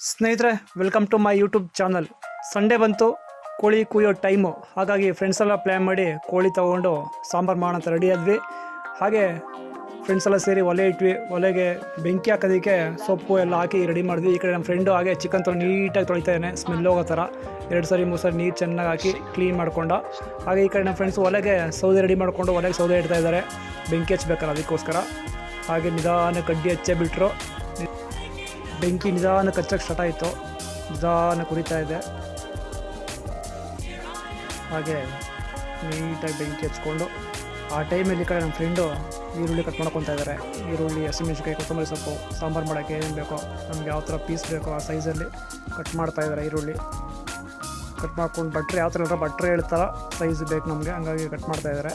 ಸ್ನೇಹಿತರೆ, welcome to my YouTube channel. Sunday ಬಂತು, ಕೋಳಿ ಕುಯ್ಯೋ ಟೈಮು. ಹಾಗಾಗಿ ಫ್ರೆಂಡ್ಸ್ ಎಲ್ಲ ಪ್ಲ್ಯಾನ್ ಮಾಡಿ ಕೋಳಿ ತೊಗೊಂಡು ಸಾಂಬಾರು ಮಾಡೋಣ ಅಂತ ರೆಡಿ ಆದ್ವಿ. ಹಾಗೆ ಫ್ರೆಂಡ್ಸ್ ಎಲ್ಲ ಸೇರಿ ಒಲೆ ಇಟ್ವಿ. ಒಲೆಗೆ ಬೆಂಕಿ ಹಾಕೋದಕ್ಕೆ ಸೊಪ್ಪು ಎಲ್ಲ ಹಾಕಿ ರೆಡಿ ಮಾಡಿದ್ವಿ. ಈ ಕಡೆ ನಮ್ಮ ಫ್ರೆಂಡು ಹಾಗೆ ಚಿಕನ್ ನೀಟಾಗಿ ತೊಳಿತಾ ಇದ್ದಾನೆ, ಸ್ಮೆಲ್ ಹೋಗೋ ಥರ. 2 ಸರಿ 3 ಸರಿ ನೀರು ಚೆನ್ನಾಗಿ ಹಾಕಿ ಕ್ಲೀನ್ ಮಾಡ್ಕೊಂಡ. ಹಾಗೆ ಈ ಕಡೆ ನಮ್ಮ ಫ್ರೆಂಡ್ಸ್ ಒಲೆಗೆ ಸೌದೆ ರೆಡಿ ಮಾಡಿಕೊಂಡು ಒಲೆಗೆ ಸೌದೆ ಇಡ್ತಾ ಇದ್ದಾರೆ, ಬೆಂಕಿ ಹಚ್ಬೇಕಲ್ಲ ಅದಕ್ಕೋಸ್ಕರ. ಹಾಗೆ ನಿಧಾನ ಕಡ್ಡಿ ಹಚ್ಚೇ ಬಿಟ್ಟರು. ಬೆಂಕಿ ನಿಧಾನ ಕಚ್ಚಕ್ಕೆ ಸ್ಟಾರ್ಟ್ ಆಯಿತು, ನಿಧಾನ ಕುರಿತಾ ಇದೆ. ಹಾಗೆ ನೀಟಾಗಿ ಬೆಂಕಿ ಹಚ್ಕೊಂಡು ಆ ಟೈಮಲ್ಲಿ ಈ ಕಡೆ ನಮ್ಮ ಫ್ರೆಂಡು ಈರುಳ್ಳಿ ಕಟ್ ಮಾಡ್ಕೊತಾ ಇದ್ದಾರೆ. ಈರುಳ್ಳಿ, ಹಸಿಮೆಣಸಿನ್ಕಾಯಿ, ಕೊತ್ತಂಬರಿ ಸೊಪ್ಪು, ಸಾಂಬಾರು ಮಾಡೋಕ್ಕೆ ಏನೇನು ಬೇಕೋ, ನಮ್ಗೆ ಯಾವ ಥರ ಪೀಸ್ ಬೇಕೋ ಆ ಸೈಜಲ್ಲಿ ಕಟ್ ಮಾಡ್ತಾಯಿದ್ದಾರೆ. ಈರುಳ್ಳಿ ಕಟ್ ಮಾಡ್ಕೊಂಡು ಬಟ್ರೆ ಯಾವ ಥರ ಬಟ್ರೆ ಹೇಳ್ತಾರ ಸೈಜ್ ಬೇಕು ನಮಗೆ, ಹಂಗಾಗಿ ಕಟ್ ಮಾಡ್ತಾಯಿದ್ದಾರೆ.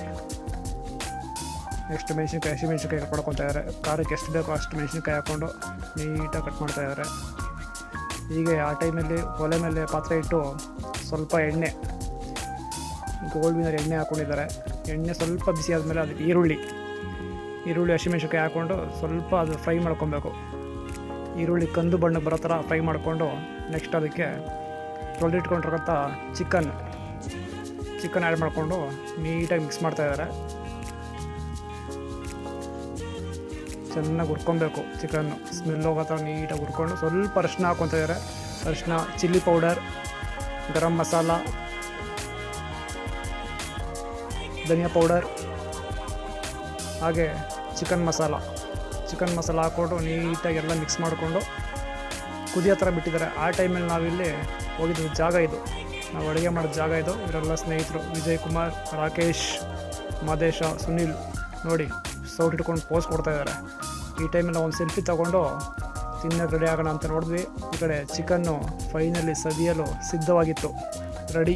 ನೆಕ್ಸ್ಟ್ ಮೆಣಸಿನ್ಕಾಯಿ, ಹಸಿಮೆಣಸಿನ್ಕಾಯಿ ಕಟ್ ಮಾಡ್ಕೊತಾ ಇದ್ದಾರೆ. ಖಾರಕ್ಕೆ ಎಷ್ಟು ಬೇಕೋ ಅಷ್ಟು ಮೆಣಸಿನ್ಕಾಯಿ ಹಾಕ್ಕೊಂಡು ನೀಟಾಗಿ ಕಟ್ ಮಾಡ್ತಾಯಿದ್ದಾರೆ. ಹೀಗೆ ಆ ಟೈಮಲ್ಲಿ ಒಲೆ ಮೇಲೆ ಪಾತ್ರೆ ಇಟ್ಟು ಸ್ವಲ್ಪ ಎಣ್ಣೆ, ಗೋಲ್ಡ್ ವಿನ್ನರ್ ಎಣ್ಣೆ ಹಾಕ್ಕೊಂಡಿದ್ದಾರೆ. ಎಣ್ಣೆ ಸ್ವಲ್ಪ ಬಿಸಿ ಆದಮೇಲೆ ಅದಕ್ಕೆ ಈರುಳ್ಳಿ, ಹಸಿಮೆಣಸಿನ್ಕಾಯಿ ಹಾಕ್ಕೊಂಡು ಸ್ವಲ್ಪ ಅದು ಫ್ರೈ ಮಾಡ್ಕೊಬೇಕು. ಈರುಳ್ಳಿ ಕಂದು ಬಣ್ಣಕ್ಕೆ ಬರೋ ಥರ ಫ್ರೈ ಮಾಡಿಕೊಂಡು ನೆಕ್ಸ್ಟ್ ಅದಕ್ಕೆ ತೊಳೆದಿಟ್ಕೊಂಡಿರೋಂಥ ಚಿಕನ್ ಆ್ಯಡ್ ಮಾಡಿಕೊಂಡು ನೀಟಾಗಿ ಮಿಕ್ಸ್ ಮಾಡ್ತಾಯಿದ್ದಾರೆ. ಚೆನ್ನಾಗಿ ಹುರ್ಕೊಬೇಕು ಚಿಕನ್ನು, ಸ್ಮೆಲ್ ಹೋಗೋ ಥರ ನೀಟಾಗಿ ಹುರ್ಕೊಂಡು ಸ್ವಲ್ಪ ಅರಿಶಿನ ಹಾಕ್ಕೊತಾ ಇದ್ದಾರೆ. ಅರಿಶಿನ, ಚಿಲ್ಲಿ ಪೌಡರ್, ಗರಂ ಮಸಾಲ, ಧನಿಯಾ ಪೌಡರ್, ಹಾಗೆ ಚಿಕನ್ ಮಸಾಲ ಹಾಕ್ಕೊಂಡು ನೀಟಾಗಿ ಎಲ್ಲ ಮಿಕ್ಸ್ ಮಾಡಿಕೊಂಡು ಕುದಿಯೋ ಥರ ಬಿಟ್ಟಿದ್ದಾರೆ. ಆ ಟೈಮಲ್ಲಿ ನಾವಿಲ್ಲಿ ಹೋಗಿದ್ದು ಜಾಗ ಇದು, ನಾವು ಅಡುಗೆ ಮಾಡಿದ ಜಾಗ ಇದು. ಇವರೆಲ್ಲ ಸ್ನೇಹಿತರು ವಿಜಯ್ ಕುಮಾರ್, ರಾಕೇಶ್, ಮಾದೇಶ, ಸುನಿಲ್ ನೋಡಿ ಸೌಟ್ ಇಟ್ಕೊಂಡು ಪೋಸ್ ಕೊಡ್ತಾಯಿದ್ದಾರೆ. ಈ ಟೈಮಲ್ಲಿ ಒಂದು ಸೆಲ್ಫಿ ತೊಗೊಂಡು ತಿನ್ನೋಕೆ ರೆಡಿ ಆಗೋಣ ಅಂತ ನೋಡಿದ್ವಿ. ಈ ಕಡೆ ಚಿಕನ್ನು ಫೈನಲಿ ಸವಿಯಲು ಸಿದ್ಧವಾಗಿತ್ತು, ರೆಡಿ.